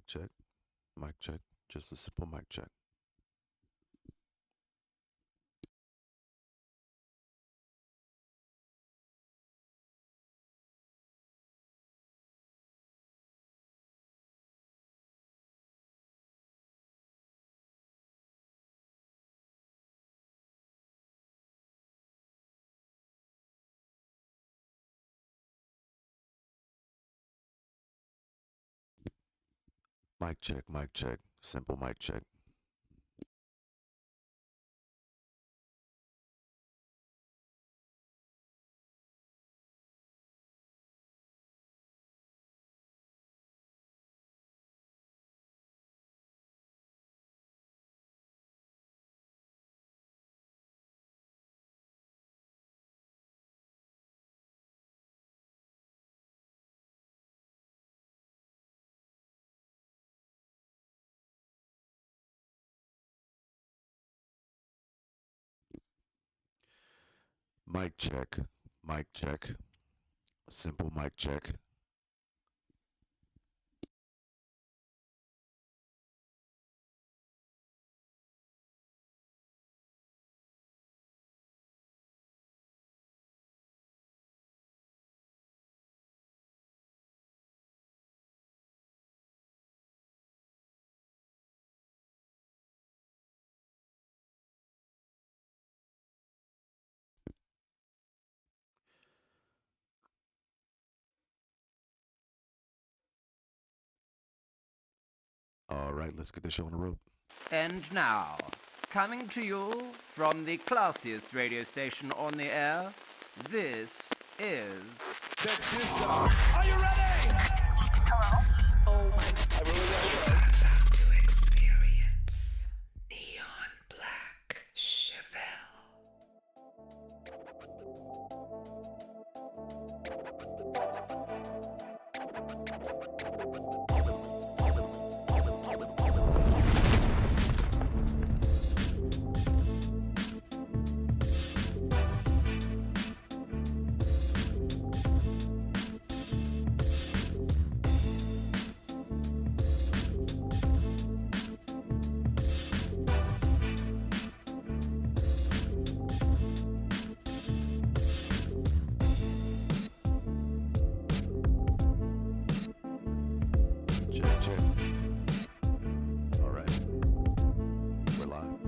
check, mic check, just a simple mic check. Mic check, simple mic check. Mic check, simple mic check. All right, let's get this show on the road. And now, coming to you from the classiest radio station on the air, this is... Check this out. Are you ready? Hello? Oh my God. I really got About to experience Neon Black Chevelle. Check, check. All right, we're live.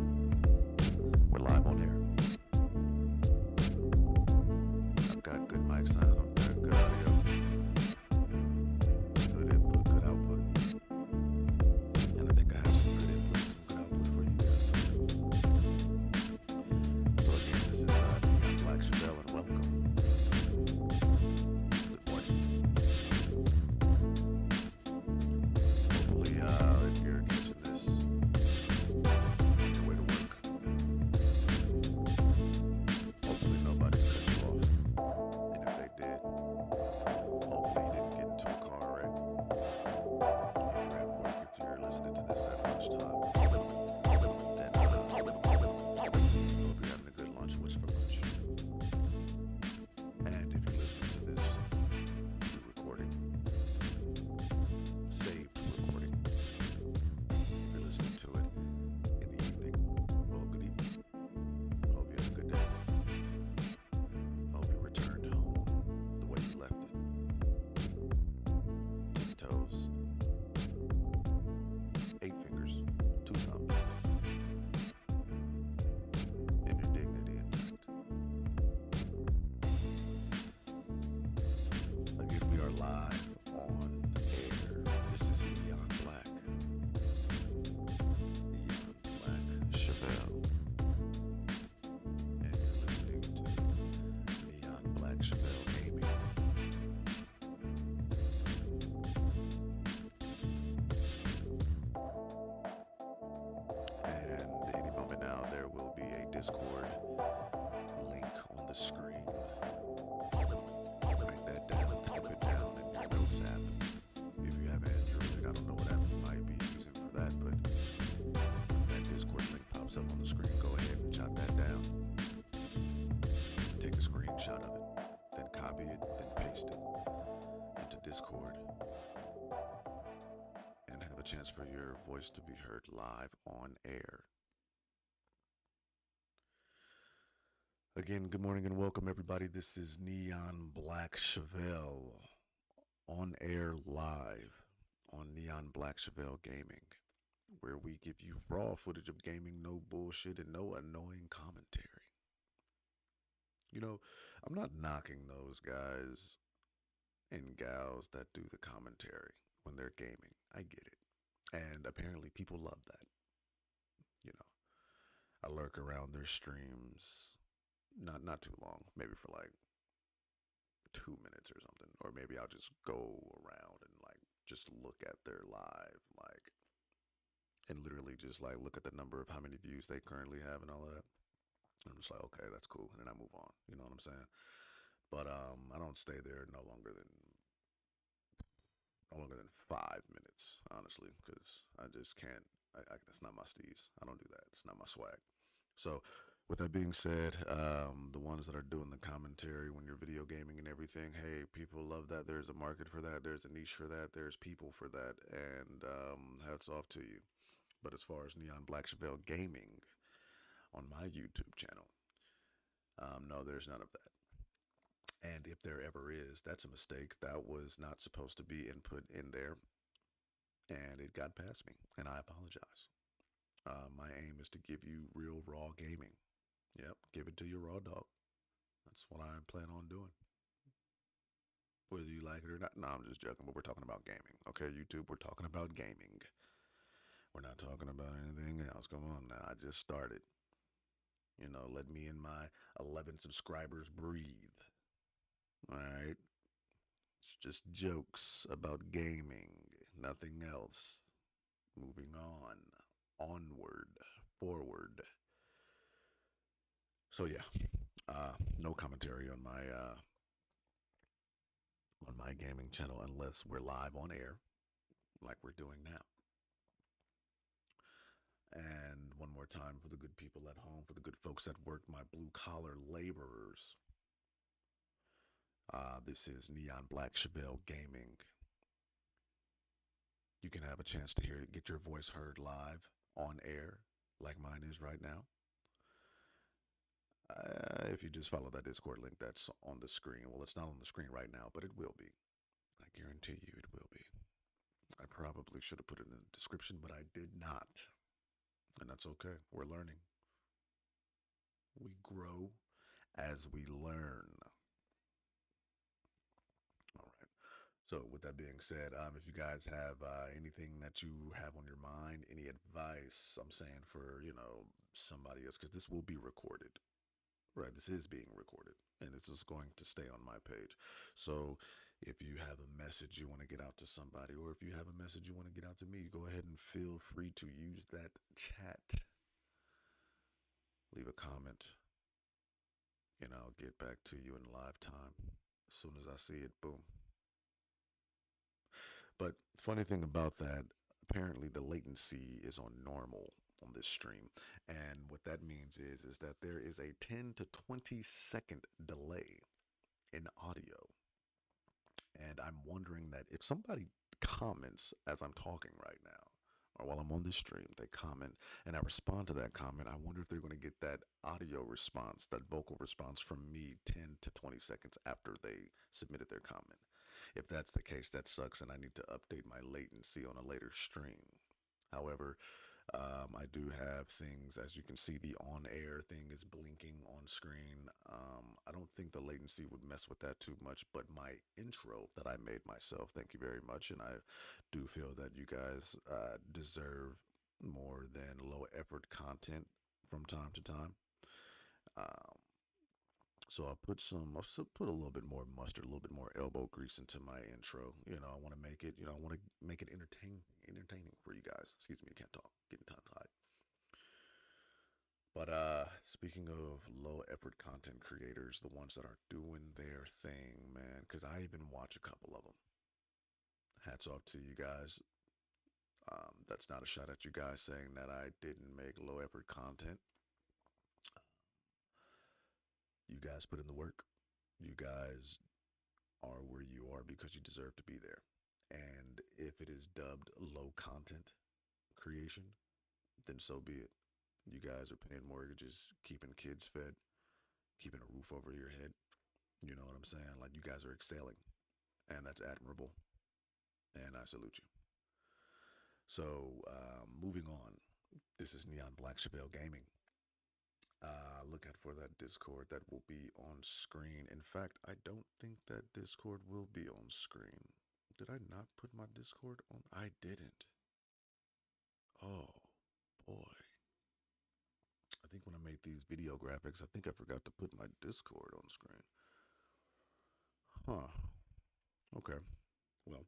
We're live on air. I've got good mic sound, I've got good audio, good input, good output. And I think I have some good input, some good output for you guys. So again, this is Neon Black Chevelle, and welcome. Good morning. Hopefully, if you're catching this on your way to work, hopefully nobody's cut you off. And if they did, hopefully you didn't get into a car wreck. If you're at work, if you're listening to this at lunchtime, then hope you're having a good lunch. What's for lunch? And if you're listening to this, you're recording, saved recording. If you're listening to it in the evening, well, good evening. I hope you had a good day. I hope you returned home the way you left it. Tiptoes, 8 fingers, 2 thumbs, and your dignity intact. Again, we are live on air. This is Neon Black. Neon Black Chevelle. And you're listening to Neon Black Chevelle Gaming. And any moment now, there will be a Discord link on the screen. Write that down, type it down in your notes app. If you have Android, I don't know what app you might be using for that, but when that Discord link pops up on the screen, go ahead and jot that down. Take a screenshot of it, then copy it, then paste it into Discord, and have a chance for your voice to be heard live on air. Again, good morning and welcome, everybody. This is Neon Black Chevelle on air live on Neon Black Chevelle Gaming, where we give you raw footage of gaming, no bullshit, and no annoying commentary. You know, I'm not knocking those guys and gals that do the commentary when they're gaming. I get it. And apparently people love that. You know, I lurk around their streams, not too long, maybe for like 2 minutes or something. Or maybe I'll just go around and like just look at their live, like, and literally just like look at the number of how many views they currently have and all that. I'm just like, okay, that's cool. And then I move on. You know what I'm saying? But I don't stay there no longer than 5 minutes, honestly, because I just can't. That's not my steez. I don't do that. It's not my swag. So, with that being said, the ones that are doing the commentary when you're video gaming and everything, hey, people love that. There's a market for that. There's a niche for that. There's people for that. And hats off to you. But as far as Neon Black Chevelle Gaming on my YouTube channel, no, there's none of that. And if there ever is, that's a mistake. That was not supposed to be input in there. And it got past me. And I apologize. My aim is to give you real raw gaming. Yep, give it to your raw dog. That's what I plan on doing. Whether you like it or not. No, I'm just joking, but we're talking about gaming. Okay, YouTube, we're talking about gaming. We're not talking about anything else. Come on now, I just started. You know, let me and my 11 subscribers breathe. Alright? It's just jokes about gaming, nothing else. Moving on, onward, forward. So yeah, no commentary on my gaming channel unless we're live on air, like we're doing now. And one more time for the good people at home, for the good folks at work, my blue collar laborers. This is Neon Black Chevelle Gaming. You can have a chance to hear it, get your voice heard live on air, like mine is right now. If you just follow that Discord link that's on the screen. Well, it's not on the screen right now, but it will be. I guarantee you it will be. I probably should have put it in the description, but I did not. And that's okay. We're learning. We grow as we learn. All right. So with that being said, if you guys have anything that you have on your mind, any advice, I'm saying for, somebody else, because this will be recorded. Right, this is being recorded, and this is going to stay on my page. So if you have a message you want to get out to somebody, or if you have a message you want to get out to me, go ahead and feel free to use that chat. Leave a comment, and I'll get back to you in live time. As soon as I see it, boom. But funny thing about that, apparently the latency is on normal on this stream, and what that means is that there is a 10 to 20 second delay in audio, and I'm wondering that if somebody comments as I'm talking right now, or while I'm on this stream, they comment and I respond to that comment, I wonder if they're going to get that audio response, that vocal response from me 10 to 20 seconds after they submitted their comment. If that's the case, that sucks, and I need to update my latency on a later stream. However, I do have things, as you can see, the on-air thing is blinking on screen. I don't think the latency would mess with that too much, but my intro that I made myself, thank you very much, and I do feel that you guys deserve more than low-effort content from time to time. So I'll put a little bit more mustard, a little bit more elbow grease into my intro. I want to make it, I want to make it entertaining for you guys. Excuse me, I can't talk, getting tongue tied. But speaking of low effort content creators, the ones that are doing their thing, man, because I even watch a couple of them. Hats off to you guys. That's not a shot at you guys saying that I didn't make low effort content. You guys put in the work. You guys are where you are because you deserve to be there. And if it is dubbed low content creation, then so be it. You guys are paying mortgages, keeping kids fed, keeping a roof over your head. You know what I'm saying? Like, you guys are excelling, and that's admirable. And I salute you. So, moving on. This is Neon Black Chevelle Gaming. Look out for that Discord that will be on screen. In fact, I don't think that Discord will be on screen. Did I not put my Discord on? I didn't. Oh, boy. I think when I made these video graphics, I think I forgot to put my Discord on screen. Huh. Okay. Well,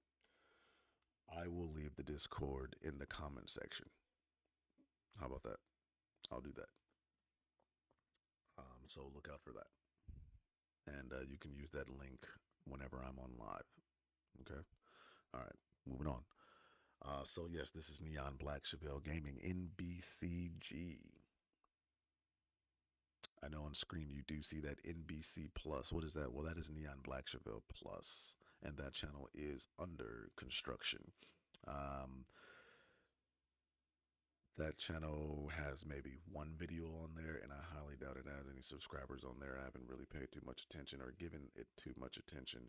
I will leave the Discord in the comment section. How about that? I'll do that. So look out for that. And you can use that link whenever I'm on live. Okay? All right. Moving on. So yes, this is Neon Black Chevelle Gaming, NBCG. I know on screen you do see that NBC Plus. What is that? Well, that is Neon Black Chevelle Plus, and that channel is under construction. That channel has maybe one video on there, and I highly doubt it has any subscribers on there. I haven't really paid too much attention or given it too much attention.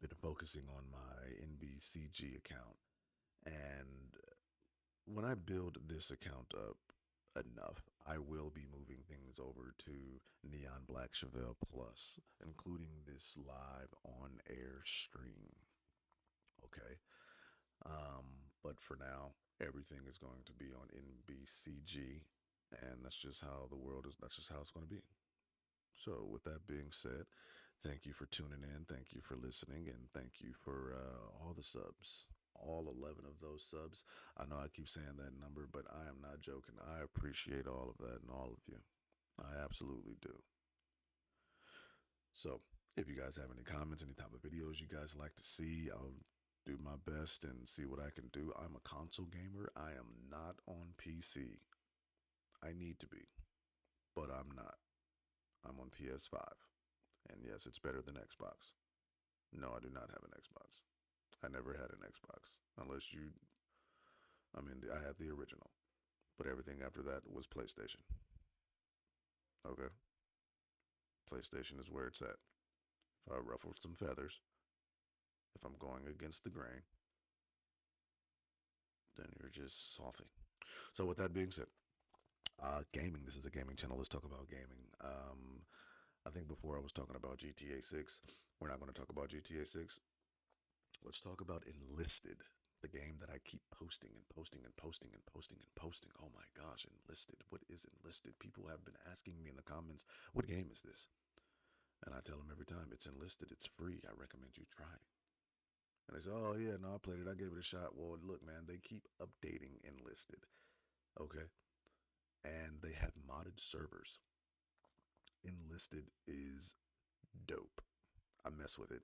Been focusing on my NBCG account, and when I build this account up enough, I will be moving things over to Neon Black Chevelle Plus, including this live on air stream. Okay. But for now, everything is going to be on NBCG, and that's just how the world is. That's just how it's going to be. So, with that being said, thank you for tuning in. Thank you for listening, and thank you for all the subs. All 11 of those subs. I know I keep saying that number, but I am not joking. I appreciate all of that and all of you. I absolutely do. So, if you guys have any comments, any type of videos you guys like to see, I'll do my best and see what I can do. I'm a console gamer. I am not on PC. I need to be, but I'm not. I'm on PS5. And yes, it's better than Xbox. No, I do not have an Xbox. I never had an Xbox. Unless you, I mean, I had the original. But everything after that was PlayStation. Okay? PlayStation is where it's at. If I ruffle some feathers, if I'm going against the grain, then you're just salty. So with that being said, gaming. This is a gaming channel. Let's talk about gaming. I think before I was talking about GTA 6. We're not going to talk about GTA 6. Let's talk about Enlisted, the game that I keep posting and posting and posting and posting and posting. Oh my gosh, Enlisted. What is Enlisted? People have been asking me in the comments, what game is this? And I tell them every time, it's Enlisted. It's free. I recommend you try it. And they say, oh yeah, no, I played it. I gave it a shot. Well, look, man, they keep updating Enlisted. Okay? And they have modded servers. Enlisted is dope. I mess with it.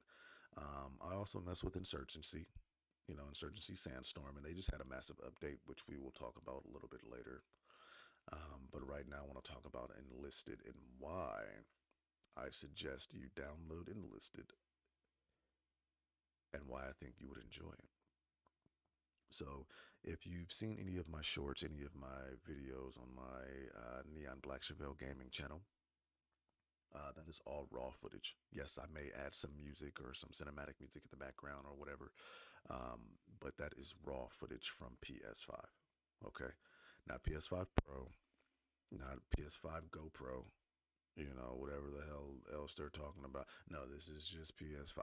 I also mess with Insurgency, Insurgency Sandstorm, and they just had a massive update, which we will talk about a little bit later. But right now I want to talk about Enlisted and why I suggest you download Enlisted and why I think you would enjoy it. So if you've seen any of my shorts, any of my videos on my Neon Black Chevelle Gaming channel, that is all raw footage. Yes, I may add some music or some cinematic music in the background or whatever, but that is raw footage from PS5. Okay, not PS5 Pro, not PS5 GoPro, whatever the hell else they're talking about. No, this is just PS5.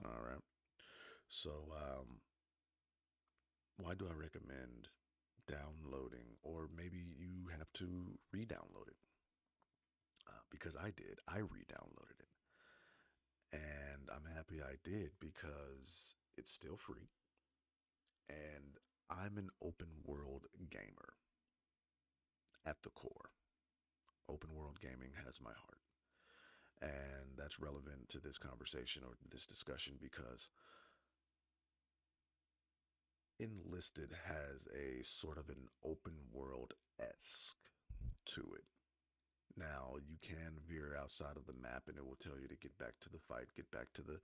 All right. So, why do I recommend downloading, or maybe you have to re-download it? Because I did. I re-downloaded it. And I'm happy I did because it's still free. And I'm an open world gamer at the core. Open world gaming has my heart. And that's relevant to this conversation or this discussion because Enlisted has a sort of an open world-esque to it. Now, you can veer outside of the map and it will tell you to get back to the fight, get back to the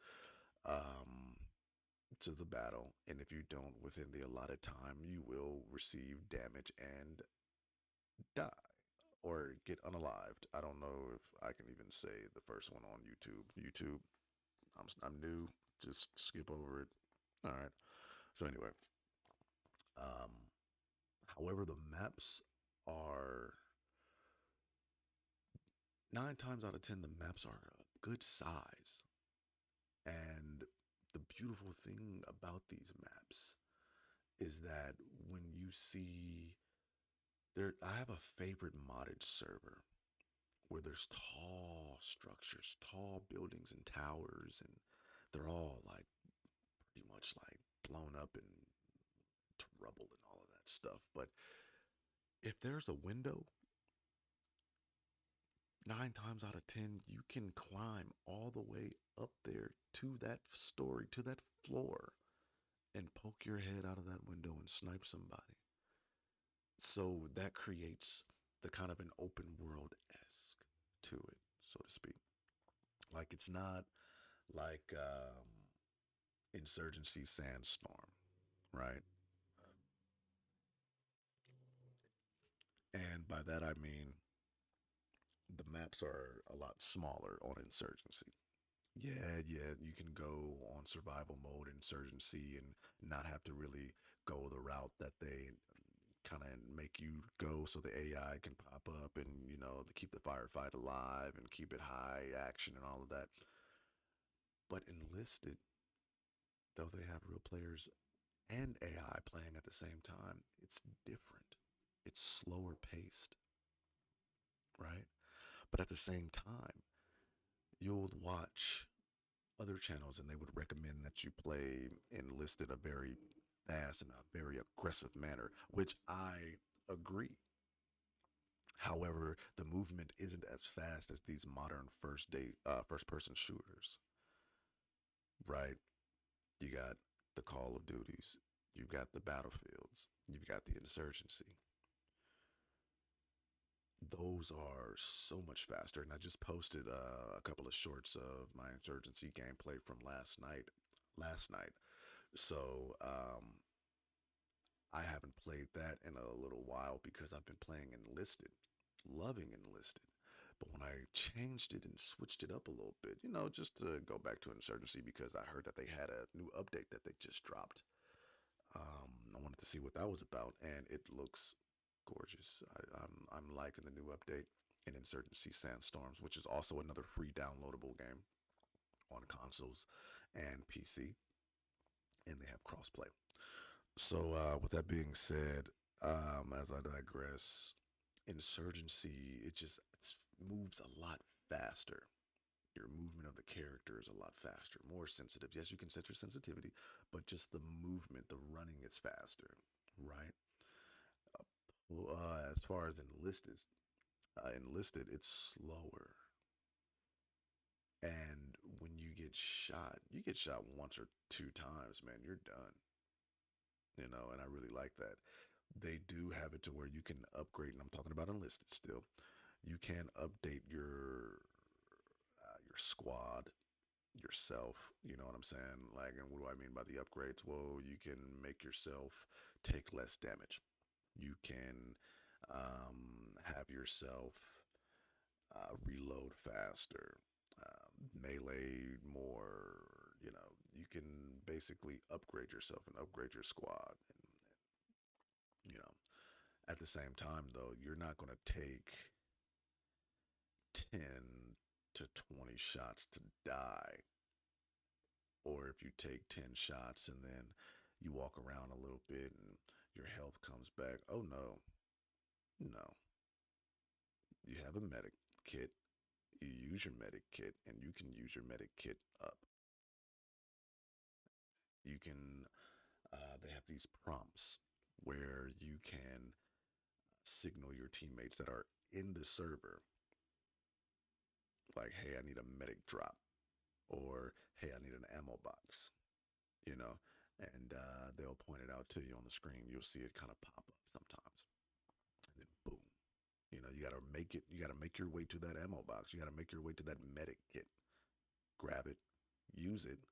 to the battle, and if you don't within the allotted time, you will receive damage and die or get unalived. I don't know if I can even say the first one on YouTube. YouTube, I'm new. Just skip over it. All right. So anyway, um, however, the maps are 9 times out of 10, the maps are a good size. And the beautiful thing about these maps is that when you see there, I have a favorite modded server where there's tall structures, tall buildings and towers, and they're all like pretty much like blown up and rubble and all of that stuff. But if there's a window, 9 times out of 10, you can climb all the way up there to that story, to that floor, and poke your head out of that window and snipe somebody. So that creates the kind of an open world esque to it, so to speak. Like it's not like Insurgency Sandstorm, right? And by that I mean the maps are a lot smaller on Insurgency. Yeah, you can go on survival mode Insurgency and not have to really go the route that they kind of make you go so the AI can pop up and, to keep the firefight alive and keep it high action and all of that. But Enlisted, though they have real players and AI playing at the same time, it's different. It's slower paced, right? But at the same time, you'll watch other channels and they would recommend that you play Enlisted a very fast and a very aggressive manner, which I agree. However, the movement isn't as fast as these modern first person shooters, right? You got the Call of Duties, you've got the Battlefields, you've got the Insurgency. Those are so much faster, and I just posted a couple of shorts of my Insurgency gameplay from last night. Last night, so I haven't played that in a little while because I've been playing Enlisted, loving Enlisted. But when I changed it and switched it up a little bit, just to go back to Insurgency because I heard that they had a new update that they just dropped. I wanted to see what that was about, and it looks gorgeous. I'm liking the new update in Insurgency Sandstorms, which is also another free downloadable game on consoles and PC, and they have crossplay. So, with that being said, as I digress, Insurgency it moves a lot faster. Your movement of the character is a lot faster, more sensitive. Yes, you can set your sensitivity, but just the movement, the running is faster, right? Well, as far as enlisted, it's slower. And when you get shot once or two times, man, you're done. And I really like that. They do have it to where you can upgrade, and I'm talking about enlisted still. You can update your squad yourself. You know what I'm saying? Like, and what do I mean by the upgrades? Well, you can make yourself take less damage. You can have yourself reload faster, melee more. You can basically upgrade yourself and upgrade your squad. And at the same time, though, you're not going to take 10 to 20 shots to die. Or if you take 10 shots and then you walk around a little bit and your health comes back. Oh, no. No. You have a medic kit. You use your medic kit, and you can use your medic kit up. You can, they have these prompts where you can signal your teammates that are in the server, like, hey, I need a medic drop, or hey, I need an ammo box, you know, and they'll point it out to you on the screen. You'll see it kind of pop up sometimes, and then boom. You got to make it. You got to make your way to that ammo box. You got to make your way to that medic kit. Grab it, use it,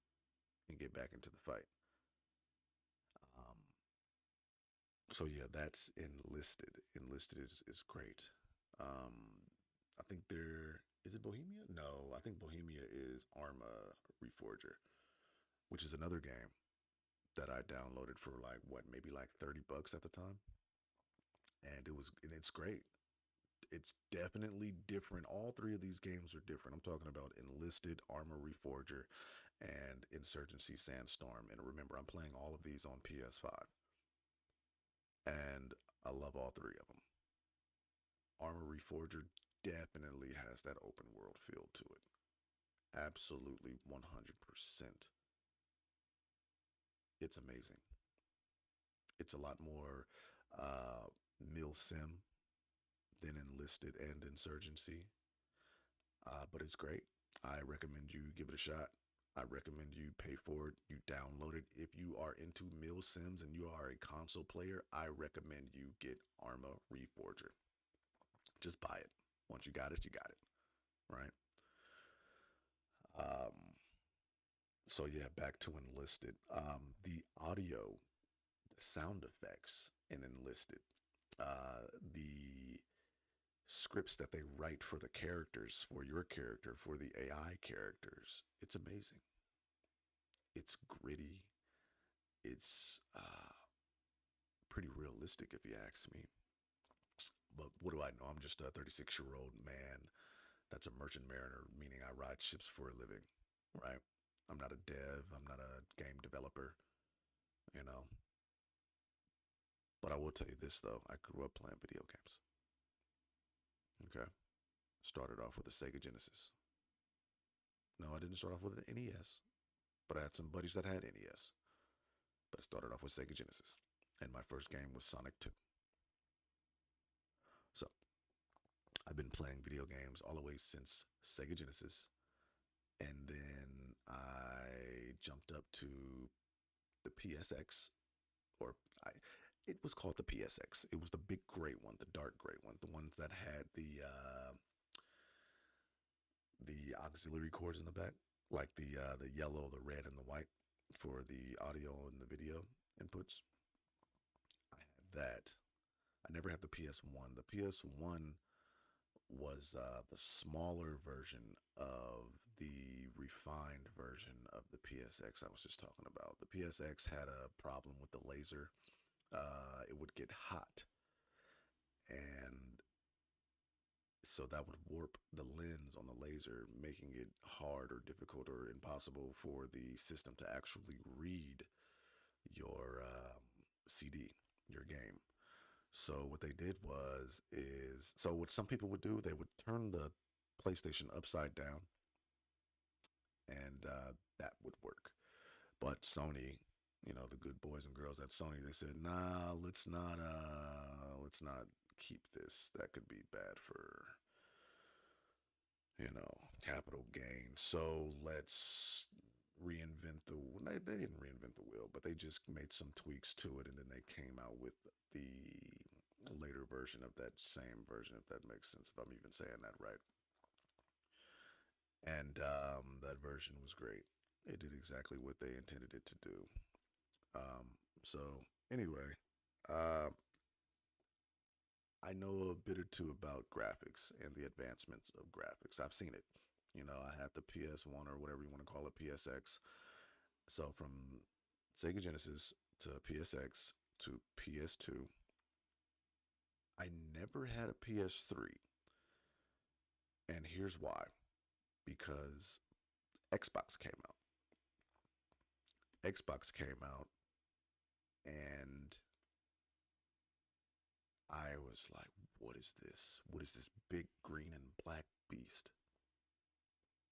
and get back into the fight. So yeah, that's Enlisted. Enlisted is great. Um, I think there is it Bohemia? No, I think Bohemia is Arma Reforger, which is another game that I downloaded for like what, maybe like $30 at the time, and it's great. It's definitely different. All three of these games are different. I'm talking about Enlisted, Armor Reforger, and Insurgency Sandstorm. And remember, I'm playing all of these on PS5, and I love all three of them. Armor Reforger definitely has that open world feel to it. Absolutely 100%. It's amazing. It's a lot more uh, mil sim than Enlisted and Insurgency, but it's great. I recommend you give it a shot. I recommend you pay for it. You download it. If you are into mil sims and you are a console player, I recommend you get Arma Reforger. Just buy it. Once you got it, you got it. Right? Um, so yeah, back to Enlisted. The audio, the sound effects in Enlisted, the scripts that they write for the characters, for your character, for the AI characters, it's amazing. It's gritty. It's pretty realistic, if you ask me. But what do I know? I'm just a 36-year-old man that's a merchant mariner, meaning I ride ships for a living, right? I'm not a dev. I'm not a game developer, you know. But I will tell you this though: I grew up playing video games. Okay, started off with a Sega Genesis. No, I didn't start off with an NES, but I had some buddies that had NES. But I started off with Sega Genesis, and my first game was Sonic 2. So I've been playing video games all the way since Sega Genesis, and then I jumped up to the PSX, or it was called the PSX. It was the big gray one, the dark gray one, the ones that had the auxiliary cords in the back, like the yellow, the red, and the white for the audio and the video inputs. I had that. I never had the PS1. The PS1 was the smaller version of the refined version of the PSX I was just talking about. The PSX had a problem with the laser. It would get hot, and so that would warp the lens on the laser, making it hard or difficult or impossible for the system to actually read your CD, your game. So what they did so what some people would do, they would turn the PlayStation upside down, and that would work. But Sony, the good boys and girls at Sony, they said, nah, let's not keep this. That could be bad for capital gain. So let's reinvent they didn't reinvent the wheel, but they just made some tweaks to it, and then they came out with the later version of that same version, if that makes sense, if I'm even saying that right. And that version was great. It did exactly what they intended it to do. So anyway, uh, I know a bit or two about graphics and the advancements of graphics. I've seen it. I had the PS1 or whatever you want to call it, PSX. So from Sega Genesis to PSX to PS2, I never had a PS3. And here's why. Because Xbox came out. Xbox came out, and I was like, what is this? What is this big green and black beast?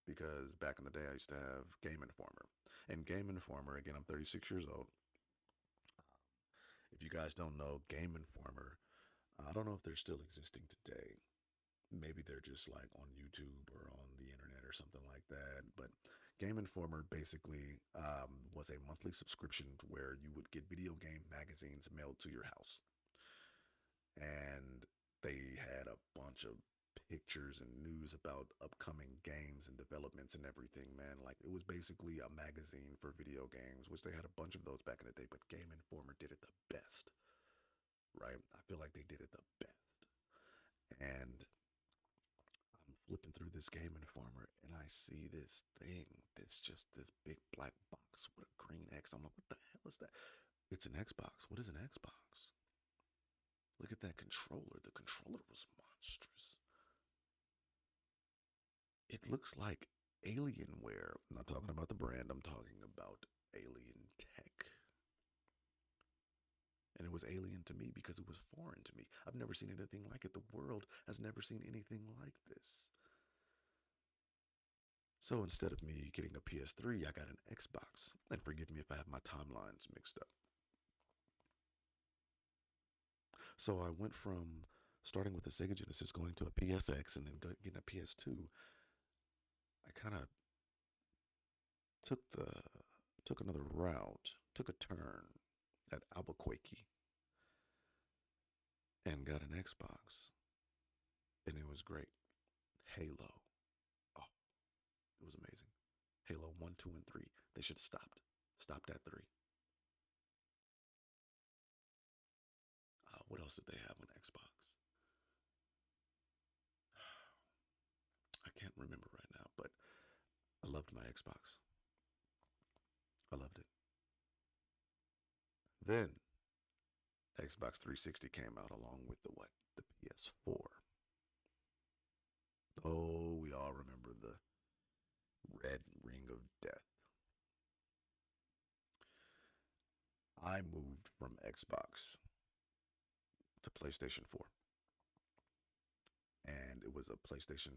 Because back in the day, I used to have Game Informer. And Game Informer, again, I'm 36 years old. If you guys don't know, Game Informer, I don't know if they're still existing today. Maybe they're just like on YouTube or on the internet or something like that. But Game Informer basically was a monthly subscription where you would get video game magazines mailed to your house. And they had a bunch of pictures and news about upcoming games and developments and everything, man. Like, it was basically a magazine for video games, which they had a bunch of those back in the day, but Game Informer did it the best. right? I feel like they did it the best. And I'm flipping through this Game Informer and I see this thing that's just this big black box with a green X. I'm like, what the hell is that? It's an Xbox. What is an Xbox? Look at that controller. The controller was monstrous. It looks like Alienware. I'm not talking about the brand, I'm talking about alien tech. And it was alien to me because it was foreign to me. I've never seen anything like it. The world has never seen anything like this. So instead of me getting a PS3, I got an Xbox. And forgive me if I have my timelines mixed up. So I went from starting with the Sega Genesis, going to a PSX, and then getting a PS2. I kind of took another route, took a turn at Albuquerque, and got an Xbox, and it was great. Halo, oh, it was amazing. Halo 1, 2, and 3. They should have stopped at 3. What else did they have on Xbox? I can't remember right now, but I loved my Xbox. I loved it. Then Xbox 360 came out along with the what? The PS4. Oh, we all remember the red ring of death. I moved from Xbox to PlayStation 4. And it was a PlayStation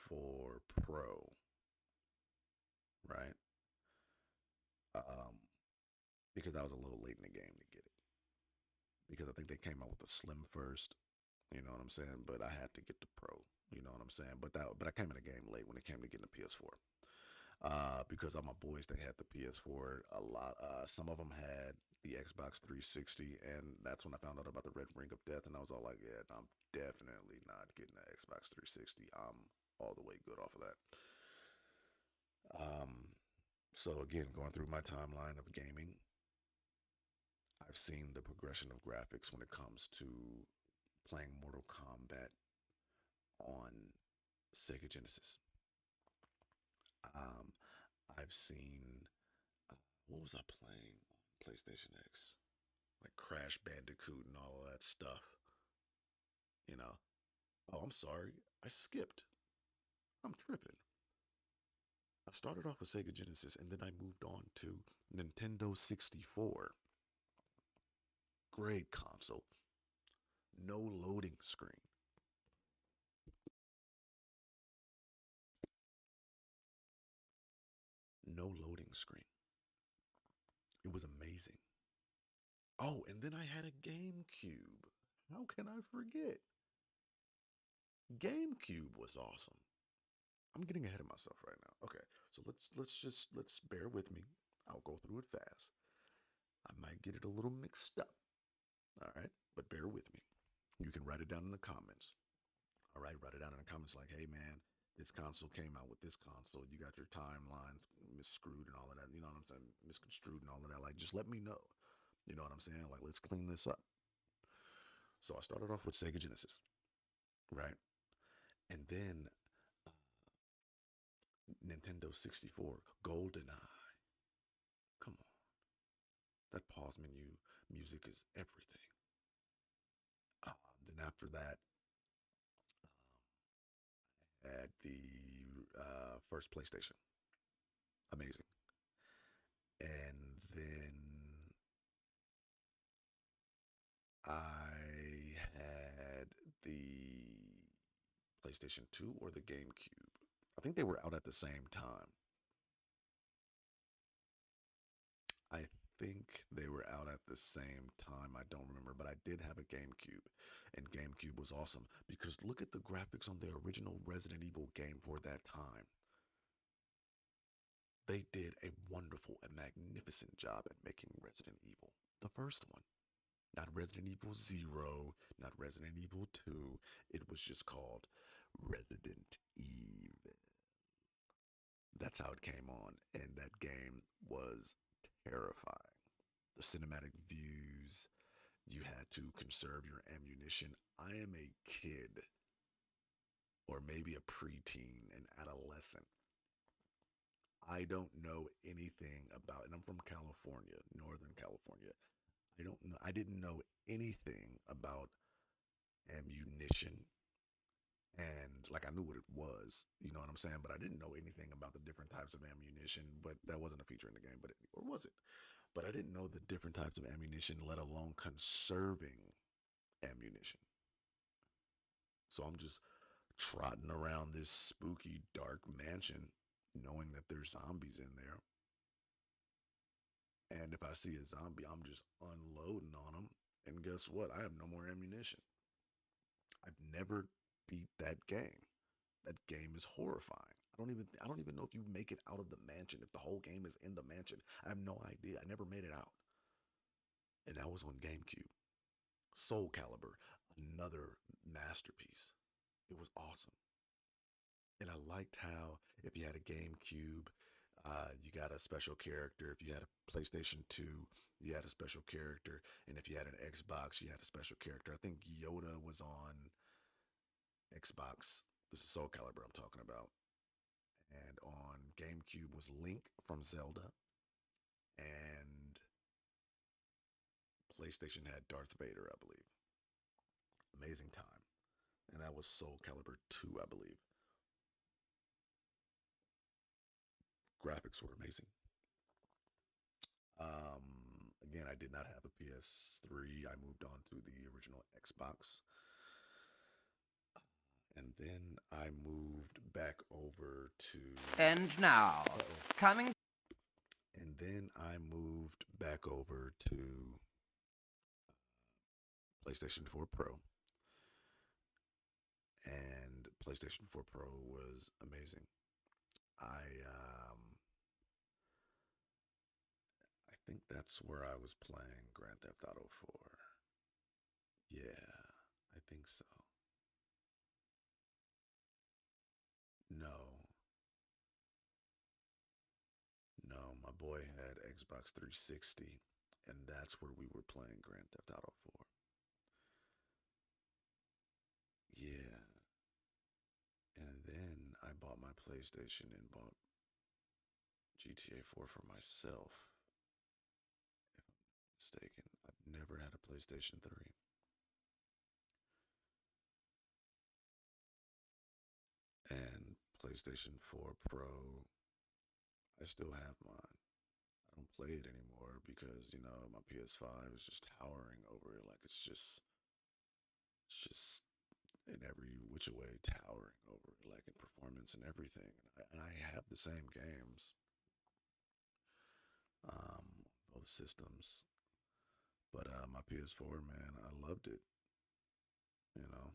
4 Pro, right? Because I was a little late in the game to get it. Because I think they came out with the Slim first, you know what I'm saying? But I had to get the Pro, you know what I'm saying? But I came in the game late when it came to getting the PS4. Because all my boys, they had the PS4 a lot. Some of them had the Xbox 360, and that's when I found out about the red ring of death, and I was all like, yeah, I'm definitely not getting the Xbox 360. I'm all the way good off of that. So again, going through my timeline of gaming, I've seen the progression of graphics when it comes to playing Mortal Kombat on Sega Genesis. Um, I've seen, what was I playing on PlayStation X? Like Crash Bandicoot and all of that stuff, you know. Oh, I'm sorry, I skipped. I'm tripping. I started off with Sega Genesis and then I moved on to Nintendo 64. Great console. No loading screen. No loading screen. It was amazing. Oh, and then I had a GameCube. How can I forget? GameCube was awesome. I'm getting ahead of myself right now. Okay, so let's bear with me. I'll go through it fast. I might get it a little mixed up. All right, but bear with me. You can write it down in the comments. All right, write it down in the comments like, hey man, this console came out with this console. You got your timeline misscrewed and all of that. You know what I'm saying? Misconstrued and all of that. Like, just let me know. You know what I'm saying? Like, let's clean this up. So I started off with Sega Genesis, right? And then Nintendo 64, GoldenEye. Come on. That pause menu music is everything. Then after that, I had the first PlayStation. Amazing. And then I had the PlayStation 2 or the GameCube. I think they were out at the same time. I think they were out at the same time. I don't remember, but I did have a GameCube, and GameCube was awesome because look at the graphics on the original Resident Evil game for that time. They did a wonderful and magnificent job at making Resident Evil, the first one. Not Resident Evil 0, not Resident Evil 2. It was just called Resident Evil. That's how it came on, and that game was terrifying. The cinematic views, You had to conserve your ammunition. I am a kid, or maybe a preteen, an adolescent. I don't know anything about, and I'm from California, Northern California. I didn't know anything about ammunition, and like I knew what it was, you know what I'm saying, but I didn't know anything about the different types of ammunition. But that wasn't a feature in the game, or was it? But I didn't know the different types of ammunition, let alone conserving ammunition. So I'm just trotting around this spooky dark mansion, knowing that there's zombies in there. And if I see a zombie, I'm just unloading on them. And guess what? I have no more ammunition. I've never beat that game. That game is horrifying. I don't even know if you make it out of the mansion, if the whole game is in the mansion. I have no idea. I never made it out. And that was on GameCube. Soul Calibur, another masterpiece. It was awesome. And I liked how if you had a GameCube, you got a special character. If you had a PlayStation 2, you had a special character. And if you had an Xbox, you had a special character. I think Yoda was on Xbox. This is Soul Calibur I'm talking about. And on GameCube was Link from Zelda. And PlayStation had Darth Vader, I believe. Amazing time. And that was Soul Calibur 2, I believe. Graphics were amazing. Again, I did not have a PS3. I moved on to the original Xbox. And then I moved back over to. And now, Uh-oh. coming. And then I moved back over to PlayStation 4 Pro. And PlayStation 4 Pro was amazing. I think that's where I was playing Grand Theft Auto 4. Yeah, I think so. No, no, my boy had Xbox 360, and that's where we were playing Grand Theft Auto 4. Yeah, and then I bought my PlayStation and bought GTA 4 for myself, if I'm not mistaken. I've never had a PlayStation 3. And PlayStation 4 Pro, I still have mine. I don't play it anymore because, my PS5 is just towering over it. Like it's just in every which way towering over it, like in performance and everything. And I have the same games, both systems. But my PS4, man, I loved it, you know.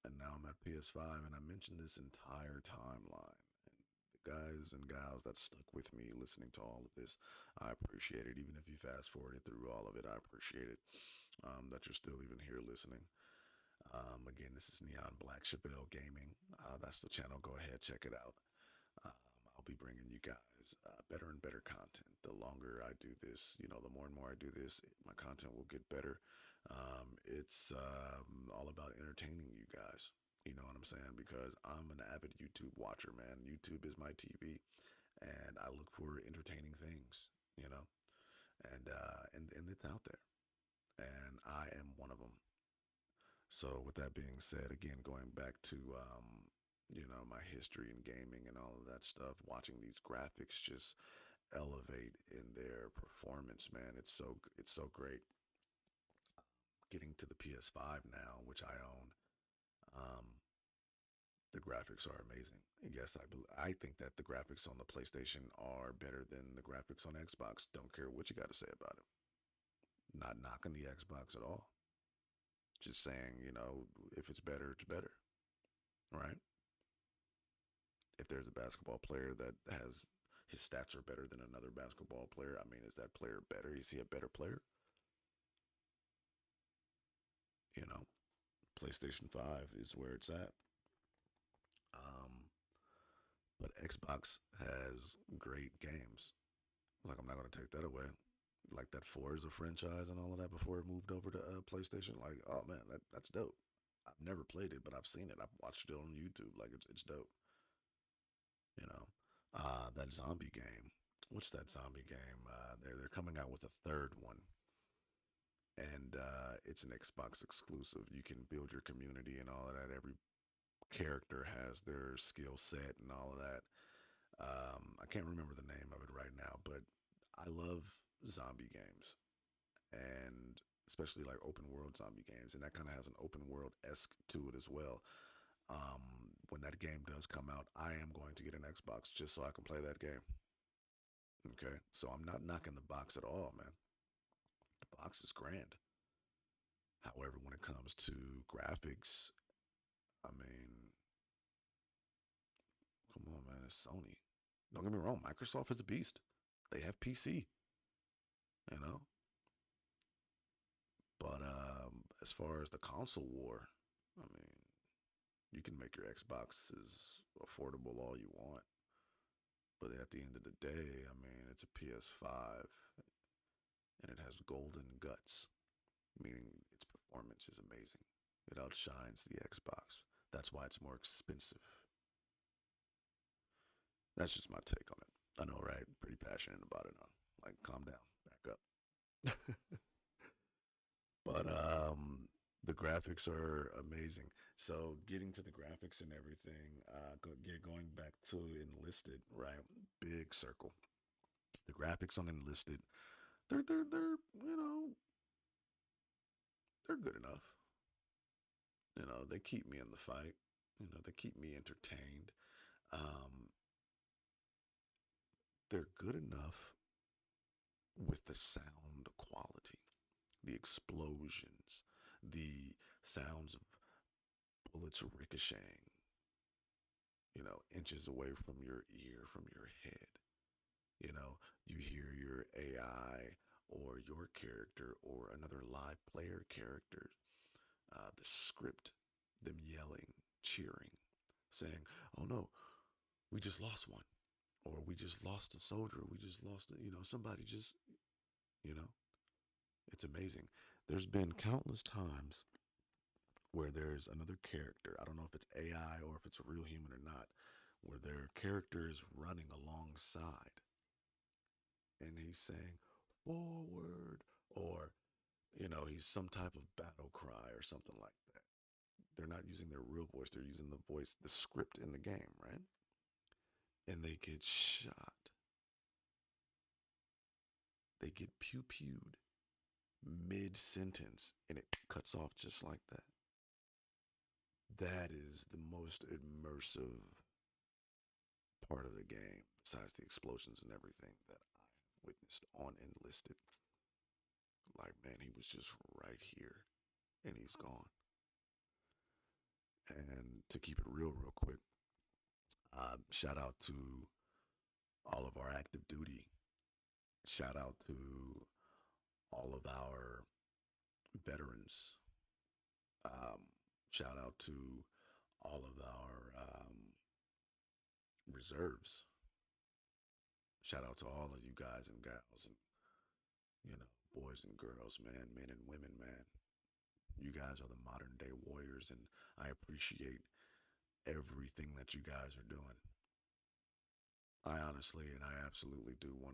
And now I'm at PS5, and I mentioned this entire timeline. And the guys and gals that stuck with me listening to all of this, I appreciate it. Even if you fast forwarded through all of it, I appreciate it that you're still even here listening. Again, this is Neon Black Chevelle Gaming. That's the channel. Go ahead, check it out. Um, I'll be bringing you guys better and better content. The longer I do this, the more and more I do this, my content will get better. It's all about entertaining you guys. You know what I'm saying? Because I'm an avid YouTube watcher, man. YouTube is my TV, and I look for entertaining things. You know, and it's out there, and I am one of them. So with that being said, again, going back to my history in gaming and all of that stuff, watching these graphics just elevate in their performance, man, it's so great. Getting to the PS5 now, which I own, um, the graphics are amazing. Yes, I think that the graphics on the PlayStation are better than the graphics on Xbox. Don't care what you got to say about it. Not knocking the Xbox at all. Just saying, if it's better, it's better, right? If there's a basketball player that has his stats are better than another basketball player, I mean, is that player better? Is he a better player? You know, PlayStation 5 is where it's at. Um, but Xbox has great games. Like, I'm not going to take that away. like that Forza franchise and all of that before it moved over to PlayStation. Like, oh man, that's dope. I've never played it, but I've seen it. I've watched it on YouTube. Like it's dope. You know, that zombie game. What's that zombie game? They're coming out with a third one, and it's an Xbox exclusive. You can build your community and all of that. Every character has their skill set and all of that. I can't remember the name of it right now, but I love zombie games, and especially like open world zombie games, and that kind of has an open world esque to it as well. When that game does come out, I am going to get an Xbox just so I can play that game. Okay, so I'm not knocking the box at all, man. The box is grand. However, when it comes to graphics, I mean, come on, man, it's Sony. Don't get me wrong, Microsoft is a beast. They have PC, you know. But as far as the console war, I mean, you can make your Xbox as affordable all you want. But at the end of the day, I mean, it's a PS5 and it has golden guts, meaning its performance is amazing. It outshines the Xbox. That's why it's more expensive. That's just my take on it. I know, right? Pretty passionate about it. Like, calm down, back up. But the graphics are amazing. So getting to the graphics and everything, going back to Enlisted, right? Big circle. The graphics on Enlisted, they're they're good enough. They keep me in the fight. They keep me entertained. Um, they're good enough with the sound quality, the explosions, the sounds of bullets ricocheting, inches away from your ear, from your head. You hear your AI or your character or another live player character, the script, them yelling, cheering, saying, oh no, we just lost one. Or we just lost a soldier. We just lost, somebody just, you know, it's amazing. There's been countless times where there's another character. I don't know if it's AI or if it's a real human or not, where their character is running alongside and he's saying forward, or he's some type of battle cry or something like that. They're not using their real voice, they're using the voice, the script in the game, right? And they get shot, they get pew-pewed mid-sentence, and it cuts off just like that. That is the most immersive part of the game, besides the explosions and everything, that I witnessed on Enlisted. Like, man, he was just right here and he's gone. And to keep it real quick, shout out to all of our active duty. Shout out to all of our veterans. Um, Shout out to all of our reserves. Shout out to all of you guys and gals and, boys and girls, man, men and women, man. You guys are the modern day warriors, and I appreciate everything that you guys are doing. I honestly and I absolutely do 100%.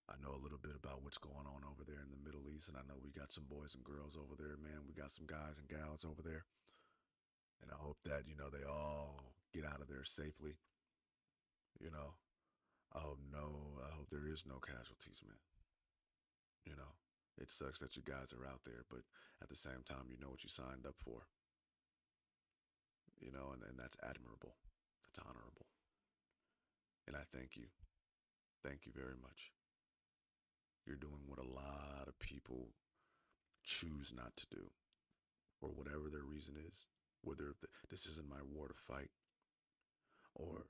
I know a little bit about what's going on over there in the Middle East, and I know we got some boys and girls over there, man. We got some guys and gals over there. And I hope that, they all get out of there safely. You know, I hope there is no casualties, man. You know, it sucks that you guys are out there, but at the same time, you know what you signed up for, and that's admirable. That's honorable. And I thank you. Thank you very much. You're doing what a lot of people choose not to do for whatever their reason is, whether this isn't my war to fight, or,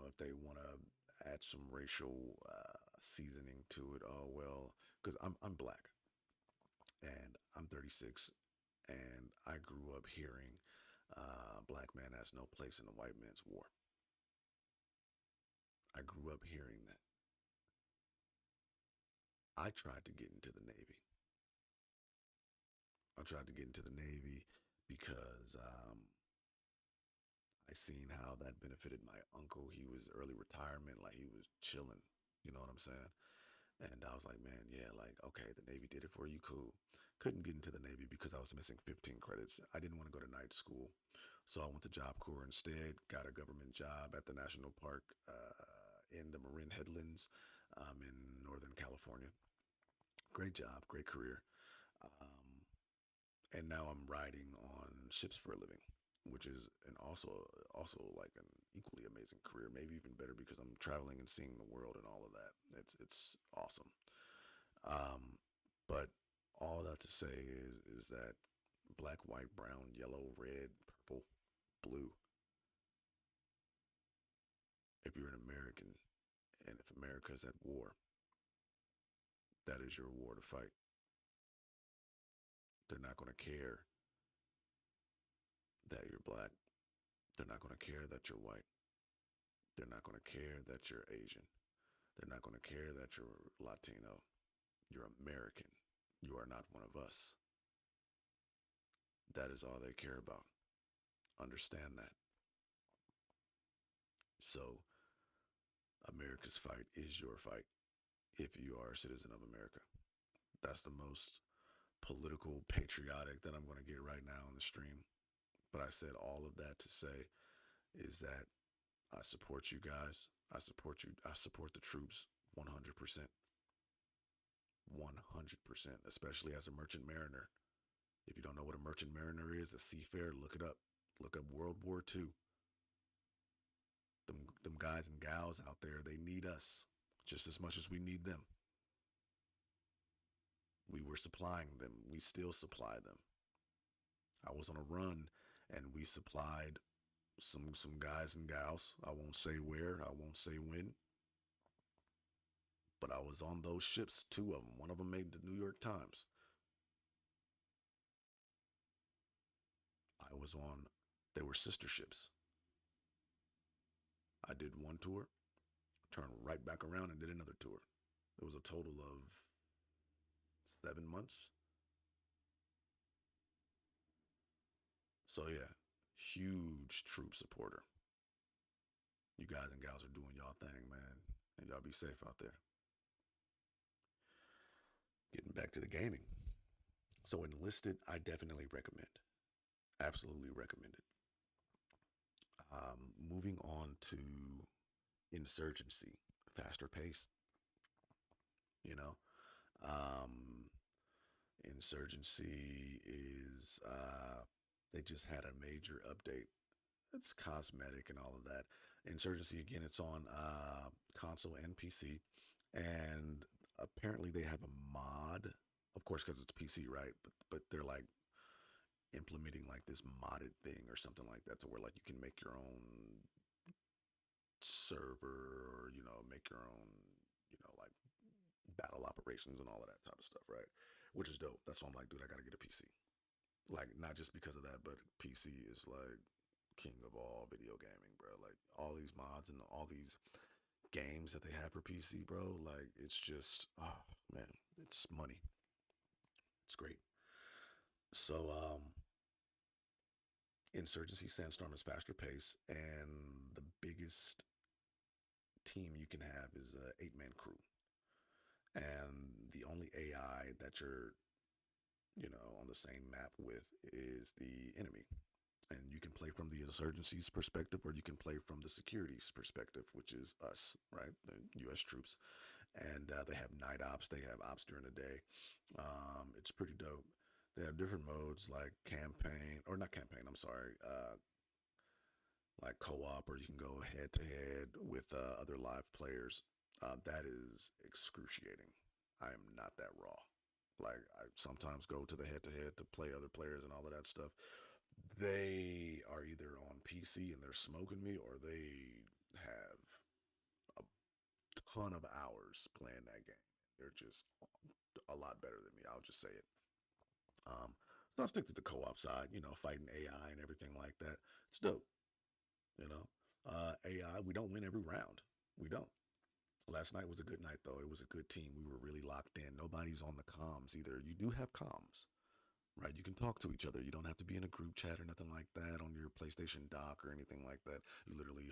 if they want to add some racial seasoning to it. Oh, well, because I'm black and I'm 36, and I grew up hearing black man has no place in the white man's war. I grew up hearing that. I tried to get into the Navy. I tried to get into the Navy because I seen how that benefited my uncle. He was early retirement, like he was chilling. You know what I'm saying? And I was like, man, yeah, like, okay, the Navy did it for you, cool. Couldn't get into the Navy because I was missing 15 credits. I didn't want to go to night school. So I went to Job Corps instead, got a government job at the National Park in the Marin Headlands in Northern California. Great job, great career. Um, and now I'm riding on ships for a living, which is an also like an equally amazing career, maybe even better because I'm traveling and seeing the world and all of that. It's awesome. Um, but all that to say is that black, white, brown, yellow, red, purple, blue. If you're an American and if America is at war, that is your war to fight. They're not going to care that you're black. They're not going to care that you're white. They're not going to care that you're Asian. They're not going to care that you're Latino. You're American. You are not one of us. That is all they care about. Understand that. So, America's fight is your fight if you are a citizen of America. That's the most political, patriotic that I'm going to get right now on the stream. But I said all of that to say is that I support you guys. I support you. I support the troops 100%. 100%, especially as a merchant mariner. If you don't know what a merchant mariner is, a seafarer, look it up. Look up World War II. Them guys and gals out there, they need us just as much as we need them. We were supplying them. We still supply them. I was on a run and we supplied some guys and gals. I won't say where, I won't say when, but I was on those ships, two of them. One of them made the New York Times. I was on, they were sister ships. I did one tour, turned right back around and did another tour. It was a total of 7 months. So yeah, huge troop supporter. You guys and gals are doing y'all thing, man. And y'all be safe out there. Getting back to the gaming. So Enlisted, I definitely recommend. Absolutely recommend it. Moving on to Insurgency, faster pace. You know, um, Insurgency is they just had a major update. It's cosmetic and all of that. Insurgency again, it's on console and PC, and apparently they have a mod, of course, because it's PC, right? But they're like implementing like this modded thing or something like that, to where like you can make your own server, or make your own, like battle operations and all of that type of stuff, right? Which is dope. That's why I'm like, dude, I gotta get a PC. Like, not just because of that, but PC is like king of all video gaming, bro. Like all these mods and all these games that they have for PC, bro. Like it's just, oh man, it's money. It's great. So, Insurgency Sandstorm is faster pace, and the biggest team you can have is a 8-man crew. And the only AI that you're, on the same map with is the enemy. And you can play from the insurgency's perspective, or you can play from the security's perspective, which is us, right? The U.S. troops. And they have night ops. They have ops during the day. It's pretty dope. They have different modes like campaign, or not campaign, I'm sorry, like co-op, or you can go head to head with other live players. That is excruciating. I am not that raw. Like I sometimes go to the head to head to play other players and all of that stuff. They are either on PC and they're smoking me, or they have a ton of hours playing that game. They're just a lot better than me. I'll just say it. So I'll stick to the co-op side, fighting AI and everything like that. It's dope. AI, we don't win every round. We don't. Last night was a good night, though. It was a good team. We were really locked in. Nobody's on the comms either. You do have comms, right? You can talk to each other. You don't have to be in a group chat or nothing like that on your PlayStation dock or anything like that. You literally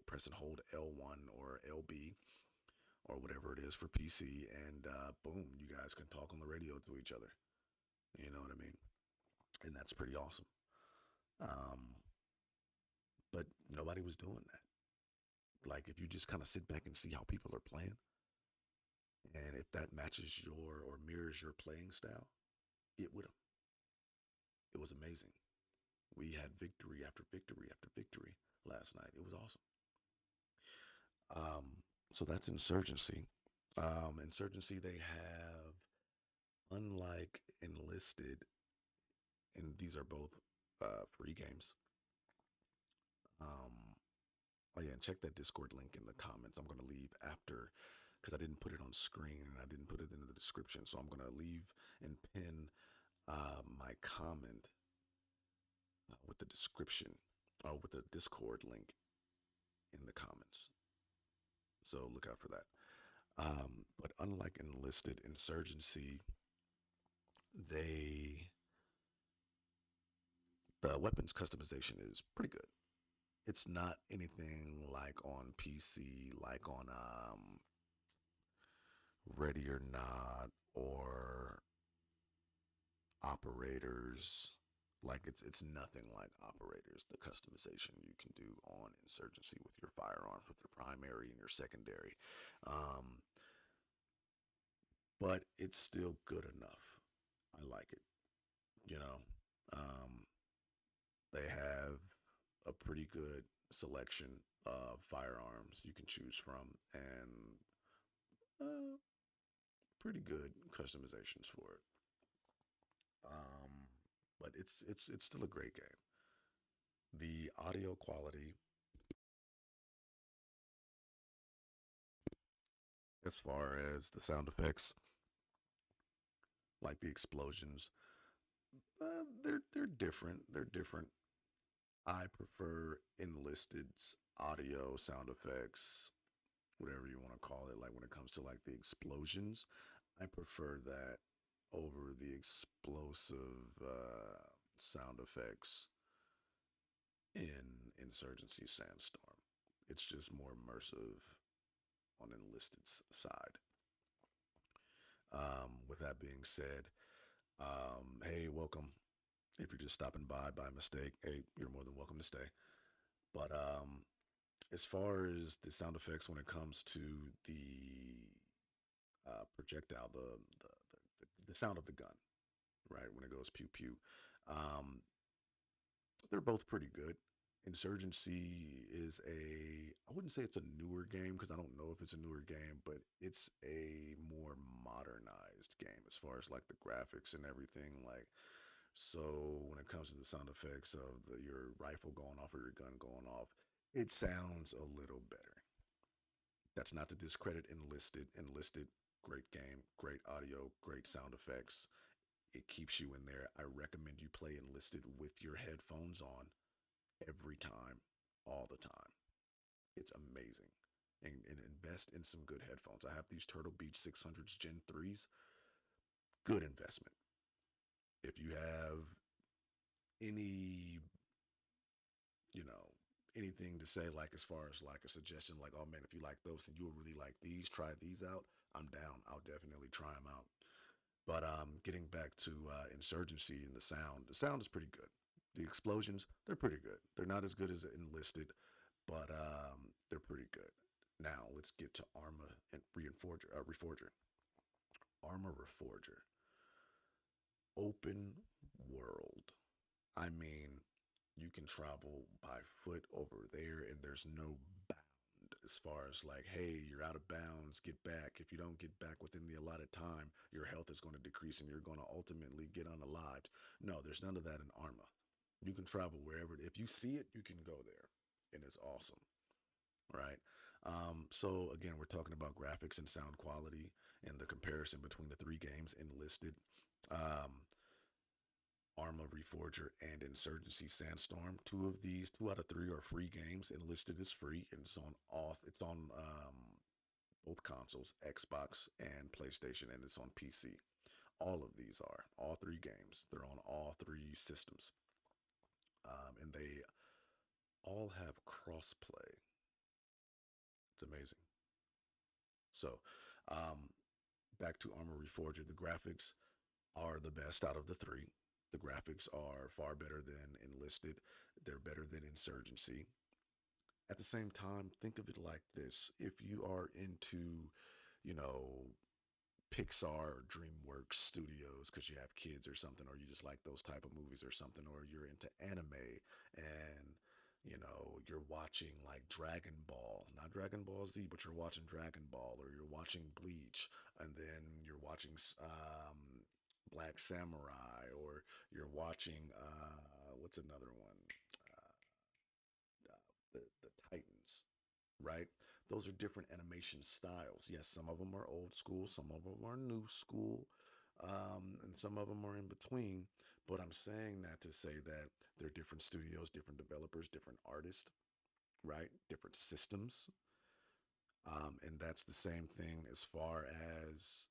press and hold L1 or LB or whatever it is for PC, and boom, you guys can talk on the radio to each other. You know what I mean? And that's pretty awesome. Um, but nobody was doing that. Like, if you just kind of sit back and see how people are playing, and if that matches your or mirrors your playing style, get with them. It was amazing. We had victory after victory after victory last night. It was awesome. Um, so that's Insurgency. Insurgency, they have, unlike Enlisted, and these are both free games. Oh yeah, and check that Discord link in the comments. I'm gonna leave after because I didn't put it on screen and I didn't put it in the description. So I'm gonna leave and pin my comment with the description or with the Discord link in the comments. So look out for that. But unlike Enlisted, Insurgency, they the weapons customization is pretty good. It's not anything like on PC, like on Ready or Not or Operators. Like it's nothing like Operators. The customization you can do on Insurgency with your firearms, with your primary and your secondary. Um, but it's still good enough. I like it. You know, um, they have a pretty good selection of firearms you can choose from, and uh, pretty good customizations for it. Um, but it's still a great game. The audio quality, as far as the sound effects, like the explosions, they're different. They're different. I prefer Enlisted's audio sound effects, whatever you want to call it. Like when it comes to like the explosions, I prefer that over the explosive sound effects in Insurgency Sandstorm. It's just more immersive on Enlisted's side. With that being said, hey, welcome. If you're just stopping by mistake, hey, you're more than welcome to stay. But as far as the sound effects when it comes to the projectile, the sound of the gun, right? When it goes pew pew, um, they're both pretty good. Insurgency is I wouldn't say it's a newer game because I don't know if it's a newer game, but it's a more modernized game as far as like the graphics and everything. Like, so when it comes to the sound effects of your rifle going off or your gun going off, it sounds a little better. That's not to discredit Enlisted. Enlisted, great game, great audio, great sound effects. It keeps you in there. I recommend you play Enlisted with your headphones on every time, all the time. It's amazing. And invest in some good headphones. I have these Turtle Beach 600s Gen 3s. Good investment. If you have any, you know, anything to say, like as far as like a suggestion, like, oh man, if you like those and you'll really like these, try these out, I'm down. I'll definitely try them out. But getting back to Insurgency and the sound is pretty good. The explosions, they're pretty good. They're not as good as Enlisted, but they're pretty good. Now let's get to Arma and Reforger. Arma Reforger. Open world. I mean, you can travel by foot over there, and there's no bound as far as like, hey, you're out of bounds, get back. If you don't get back within the allotted time, your health is going to decrease and you're going to ultimately get unalived. No, there's none of that in Arma. You can travel wherever. If you see it, you can go there, and it's awesome, right? So again, we're talking about graphics and sound quality and the comparison between the three games Enlisted, um, Arma Reforger, and Insurgency Sandstorm. Two out of three are free games. Enlisted is free, and it's on both consoles, Xbox and PlayStation, and it's on PC. All of these are, all three games. They're on all three systems. And they all have crossplay. It's amazing. So, um, back to Armory Forger, the graphics are the best out of the three. The graphics are far better than Enlisted. They're better than Insurgency. At the same time, think of it like this. If you are into, you know, Pixar or DreamWorks Studios because you have kids or something, or you just like those type of movies or something, or you're into anime and you're watching like Dragon Ball, not Dragon Ball Z, but you're watching Dragon Ball, or you're watching Bleach, and then you're watching Black Samurai, or you're watching what's another one? The Titans, right? Those are different animation styles. Yes, some of them are old school, some of them are new school, and some of them are in between. But I'm saying that to say that they're different studios, different developers, different artists, right? Different systems. And that's the same thing as far as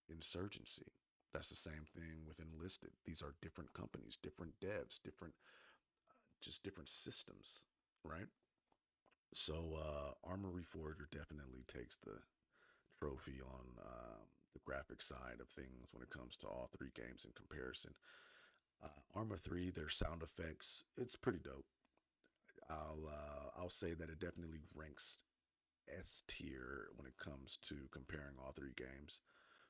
Insurgency. That's the same thing with Enlisted. These are different companies, different devs, different, just different systems, right? So Armory Forger definitely takes the trophy on the graphic side of things when it comes to all three games in comparison. Armor 3, their sound effects, it's pretty dope. I'll say that it definitely ranks S tier when it comes to comparing all three games.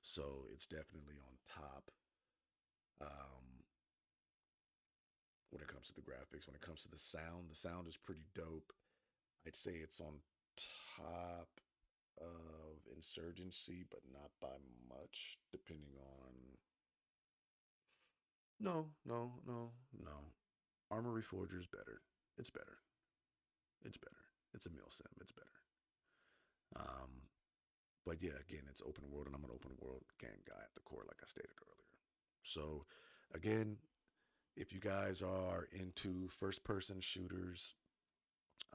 So it's definitely on top um, when it comes to the graphics. When it comes to the sound is pretty dope. I'd say it's on top of Insurgency, but not by much, depending on. No. Armory Forger is better. It's better. It's better. It's a mil sim. It's better. Um, but yeah, again, it's open world, and I'm an open world game guy at the core, like I stated earlier. So, again, if you guys are into first person shooters,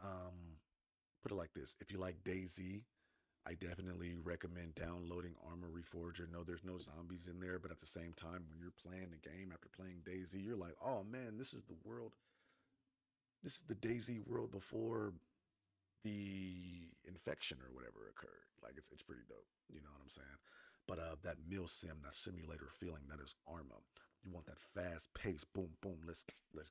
um, put it like this: if you like DayZ, I definitely recommend downloading Armor Reforger. No, there's no zombies in there, but at the same time, when you're playing the game after playing DayZ, you're like, oh man, this is the world. This is the DayZ world before the infection or whatever occurred. Like it's pretty dope. You know what I'm saying? But that mil sim, that simulator feeling, that is Arma. You want that fast pace, boom, boom. Let's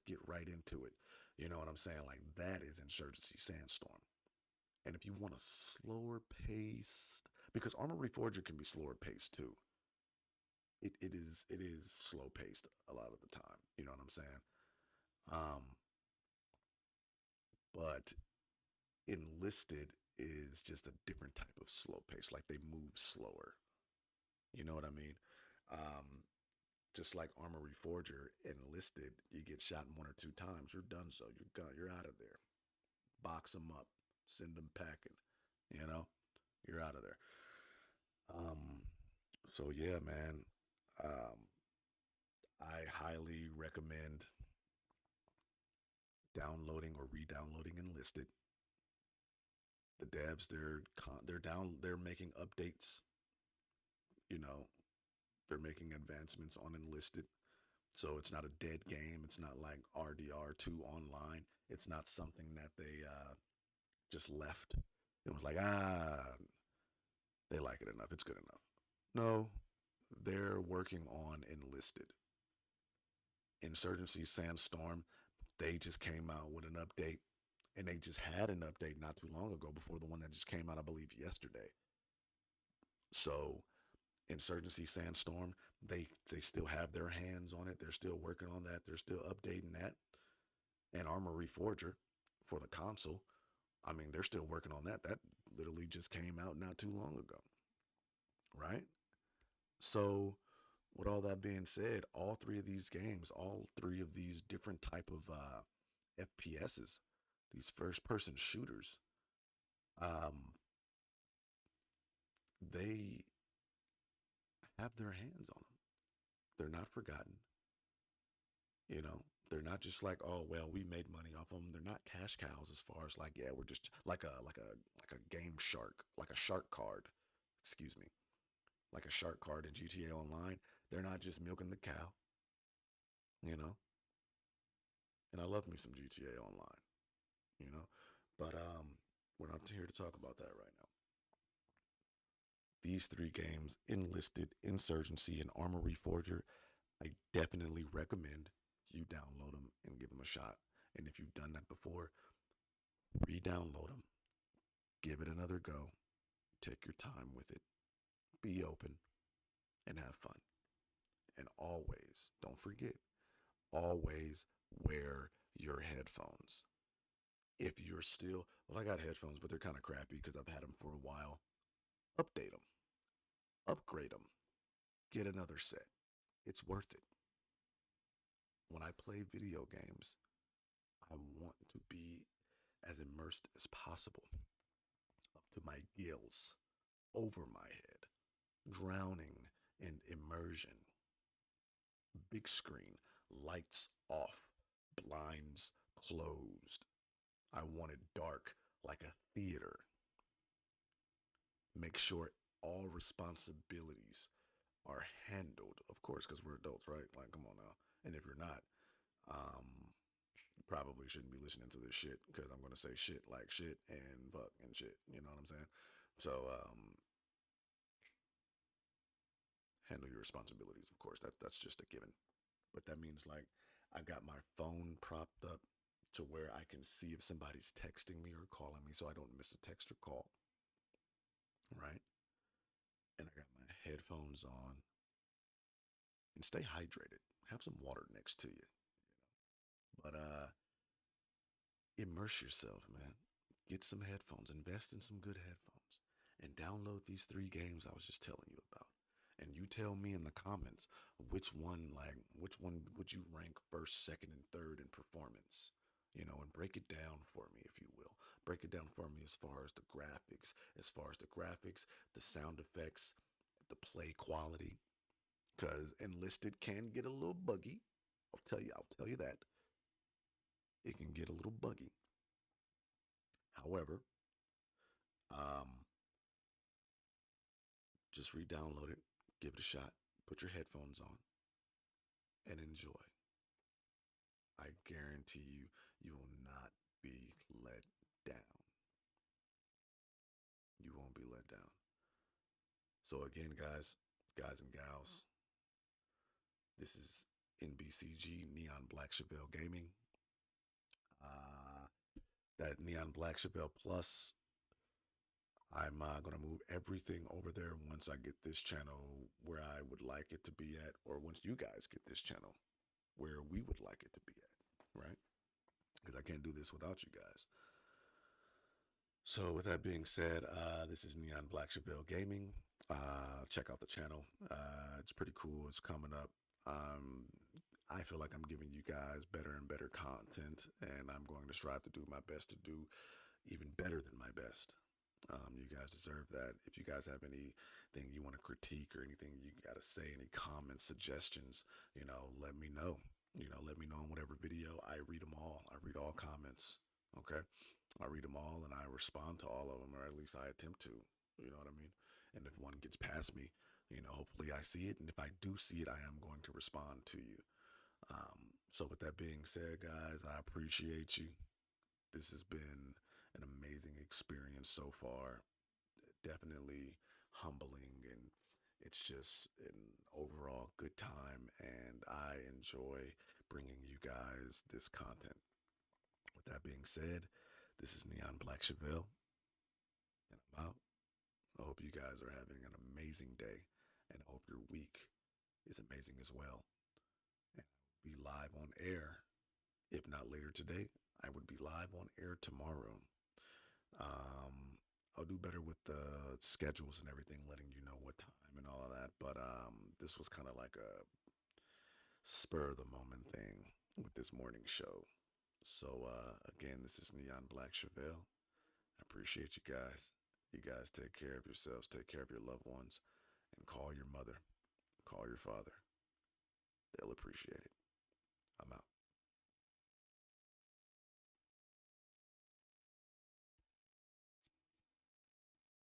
get right into it. You know what I'm saying? Like that is Insurgency Sandstorm. And if you want a slower paced, because Armor Reforger can be slower paced too. It is slow paced a lot of the time. You know what I'm saying? Um, but Enlisted is just a different type of slow pace. Like they move slower. You know what I mean? Um, just like Armor Reforger, Enlisted, you get shot one or two times, you're done. So you're gone. You're out of there. Box them up, send them packing. You know, you're out of there. Um, so yeah, man. Um, I highly recommend downloading or re-downloading Enlisted. The devs, they're making updates. You know, they're making advancements on Enlisted, so it's not a dead game. It's not like RDR2 online. It's not something that they just left. It was like they like it enough. It's good enough. No, they're working on Enlisted. Insurgency Sandstorm, they just came out with an update, and they just had an update not too long ago before the one that just came out, I believe, yesterday. So Insurgency Sandstorm, they still have their hands on it. They're still working on that. They're still updating that. And Armor Reforger for the console, I mean, they're still working on that. That literally just came out not too long ago, right? So with all that being said, all three of these games, all three of these different type of FPSs, these first person shooters, um, they have their hands on them. They're not forgotten. You know, they're not just like, oh well, we made money off them. They're not cash cows as far as like, yeah, we're just like a game shark, like a shark card. excuse me, like a shark card in GTA Online. They're not just milking the cow, you know. And I love me some GTA Online, you know. But we're not here to talk about that right now. These three games, Enlisted, Insurgency, and Armor Reforger, I definitely recommend you download them and give them a shot. And if you've done that before, re-download them, give it another go, take your time with it, be open, and have fun. And always, don't forget, always wear your headphones. If you're still, well, I got headphones, but they're kind of crappy because I've had them for a while. Update them, upgrade them, get another set. It's worth it. When I play video games, I want to be as immersed as possible, up to my gills, over my head, drowning in immersion. Big screen, lights off, blinds closed. I want it dark like a theater. Make sure all responsibilities are handled, of course, because we're adults, right? Like, come on now. And if you're not, you probably shouldn't be listening to this shit because I'm going to say shit like shit and fuck and shit. You know what I'm saying? So, handle your responsibilities, of course. That's just a given. But that means like I've got my phone propped up to where I can see if somebody's texting me or calling me so I don't miss a text or call. Right? And I got my headphones on. And stay hydrated. Have some water next to you. But immerse yourself, man. Get some headphones. Invest in some good headphones. And download these three games I was just telling you about. And you tell me in the comments which one would you rank first, second, and third in performance? You know, and break it down for me, if you will. Break it down for me as far as the graphics, the sound effects, the play quality. Because Enlisted can get a little buggy. I'll tell you that. It can get a little buggy. However, just re-download it, give it a shot, put your headphones on, and enjoy. I guarantee you will not be let down. You won't be let down. So again, guys and gals, this is NBCG Neon Black Chevelle Gaming. That Neon Black Chevelle Plus, I'm going to move everything over there once I get this channel where I would like it to be at, or once you guys get this channel where we would like it to be at, right? Because I can't do this without you guys. So with that being said, this is Neon Black Chevelle Gaming. Check out the channel. It's pretty cool. It's coming up. I feel like I'm giving you guys better and better content, and I'm going to strive to do my best to do even better than my best. You guys deserve that. If you guys have anything you want to critique or anything you got to say, any comments, suggestions, let me know. Let me know in whatever video. I read them all. I read all comments. Okay. I read them all and I respond to all of them, or at least I attempt to. You know what I mean? And if one gets past me, hopefully I see it. And if I do see it, I am going to respond to you. So with that being said, guys, I appreciate you. This has been an amazing experience so far. Definitely humbling, and it's just an overall good time, and I enjoy bringing you guys this content. With that being said, this is Neon Black Chevelle, and I'm out. I hope you guys are having an amazing day, and I hope your week is amazing as well. And I'll be live on air. If not later today, I would be live on air tomorrow. I'll do better with the schedules and everything, letting you know what time and all of that. But this was kind of like a spur of the moment thing with this morning show. So again, this is Neon Black Chevelle. I appreciate you guys. You guys take care of yourselves, take care of your loved ones, and call your mother, call your father. They'll appreciate it.